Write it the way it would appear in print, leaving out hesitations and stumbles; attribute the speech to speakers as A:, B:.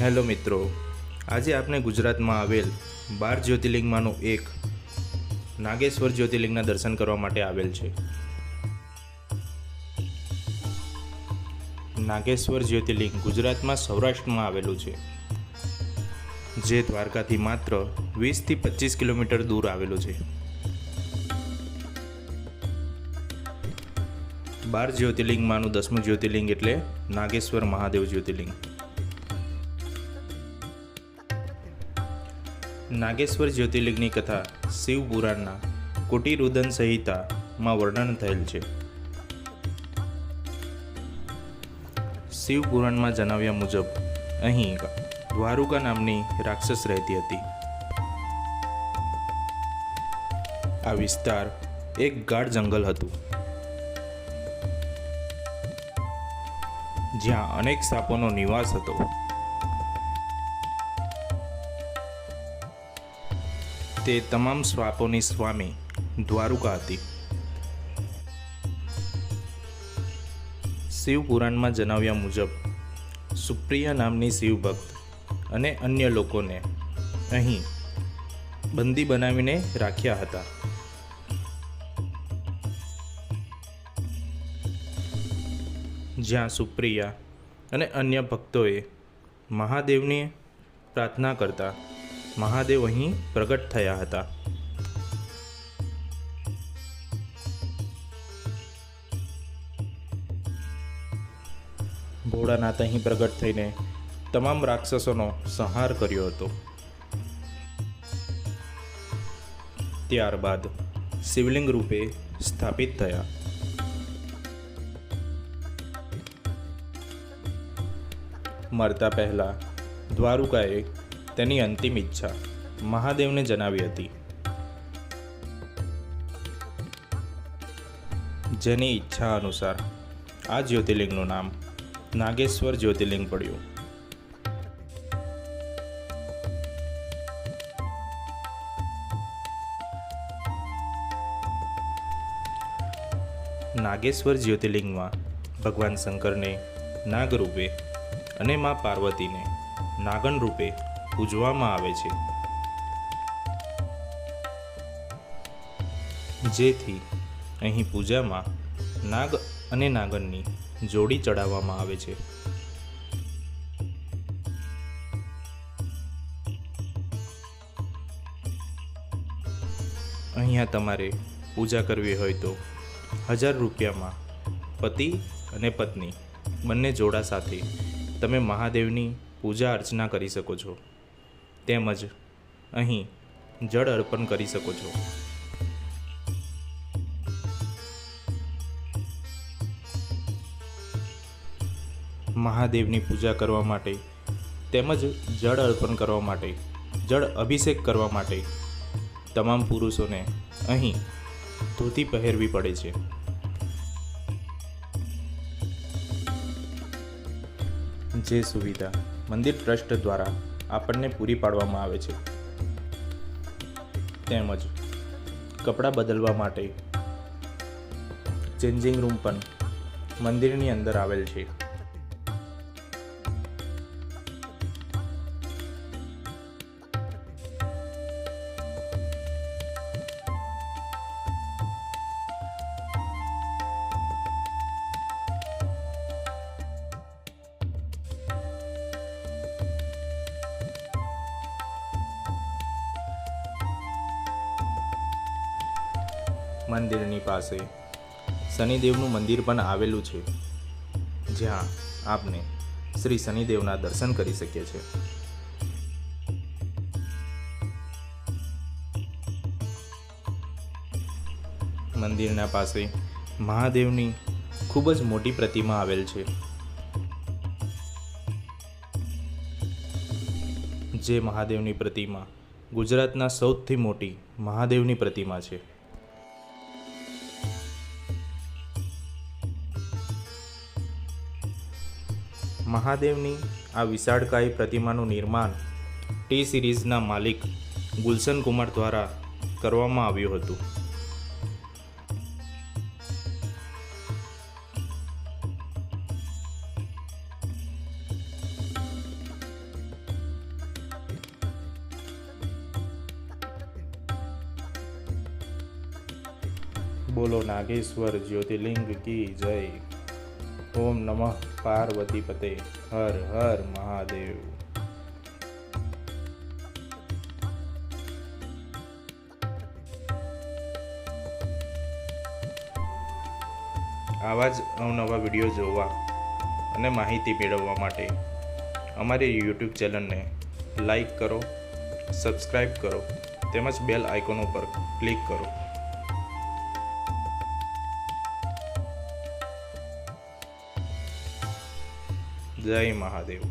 A: Hello મિત્રો, આજે આપણે ગુજરાતમાં આવેલ 12 જ્યોતિર્લિંગમાંનું એક નાગેશ્વર જ્યોતિર્લિંગના દર્શન કરવા માટે આવેલ છે. નાગેશ્વર જ્યોતિર્લિંગ ગુજરાતમાં સૌરાષ્ટ્રમાં આવેલું છે, જે દ્વારકાથી માત્ર 20 થી 25 કિલોમીટર દૂર આવેલું છે. 12 જ્યોતિર્લિંગમાંનું 10મું જ્યોતિર્લિંગ એટલે નાગેશ્વર મહાદેવ જ્યોતિર્લિંગ. નાગેશ્વર જ્યોતિર્લિંગની કથા શિવ પુરાણના કોટિરુદન સંહિતામાં વર્ણન થયેલ છે. શિવ પુરાણમાં જણાવ્યા મુજબ અહીં દ્વારુકા નામની રાક્ષસ રહેતી હતી. આ વિસ્તાર એક ગાઢ જંગલ હતું, જ્યાં અનેક સાપોનો નિવાસ હતો. તે તમામ શ્વાપોની સ્વામી દ્વારુકા હતી. શિવ પુરાણમાં જણાવ્યા મુજબ સુપ્રિયા નામની શિવભક્ત અને અન્ય લોકોને અહીં બંદી બનાવીને રાખ્યા હતા. જ્યાં સુપ્રિયા અને અન્ય ભક્તોએ મહાદેવની પ્રાર્થના કરતા મહાદેવ અહીં પ્રગટ થયા હતા. ભોળાનાથ અહીં પ્રગટ થઈને તમામ રાક્ષસોનો સંહાર કર્યો હતો. ત્યારબાદ શિવલિંગ રૂપે સ્થાપિત થયા. મરતા પહેલા દ્વારુકાએ તેની અંતિમ ઈચ્છા મહાદેવને જણાવી હતી, જેની ઈચ્છા અનુસાર આ જ્યોતિર્લિંગનું નામ નાગેશ્વર જ્યોતિર્લિંગ પડ્યું. નાગેશ્વર જ્યોતિર્લિંગમાં ભગવાન શંકરને નાગ રૂપે અને મા પાર્વતીને નાગન રૂપે પૂજવામાં આવે છે, જેથી અહીં પૂજામાં નાગ અને નાગનની જોડી ચડાવવામાં આવે છે. અહીંયા તમારે પૂજા કરવી હોય તો 1000 રૂપિયામાં પતિ અને પત્ની બંને જોડા સાથે તમે મહાદેવની પૂજા અર્ચના કરી શકો છો, તેમજ અહીં જળ અર્પણ કરી શકો છો. મહાદેવની પૂજા કરવા માટે તેમજ જળ અર્પણ કરવા માટે, જળ અભિષેક કરવા માટે તમામ પુરુષોને અહીં ધોતી પહેરવી પડે છે. જે સુવિધા મંદિર ટ્રસ્ટ દ્વારા આપણને પૂરી પાડવામાં આવે છે. તેમજ કપડાં બદલવા માટે ચેન્જિંગ રૂમ પણ મંદિરની અંદર આવેલ છે. મંદિરની પાસે શનિદેવનું મંદિર પણ આવેલું છે, જ્યાં આપને શ્રી શનિદેવના દર્શન કરી શકીએ છીએ. મંદિરના પાસે મહાદેવની ખૂબ જ મોટી પ્રતિમા આવેલ છે, જે મહાદેવની પ્રતિમા ગુજરાતના સૌથી મોટી મહાદેવની પ્રતિમા છે. મહાદેવની આ વિશાળકાય પ્રતિમાનું નિર્માણ ટી સિરીઝના માલિક ગુલશન કુમાર દ્વારા કરવામાં આવ્યું હતું. બોલો નાગેશ્વર જ્યોતિર્લિંગ કી જય. ઓમ નમઃ પાર્વતી પતે. હર હર મહાદેવ. આવા જ અવનવા વિડીયો જોવા અને માહિતી મેળવવા માટે અમારી યુટ્યુબ ચેનલને લાઈક કરો, સબસ્ક્રાઈબ કરો તેમજ બેલ આઇકોન ઉપર ક્લિક કરો. જય મહાદેવ.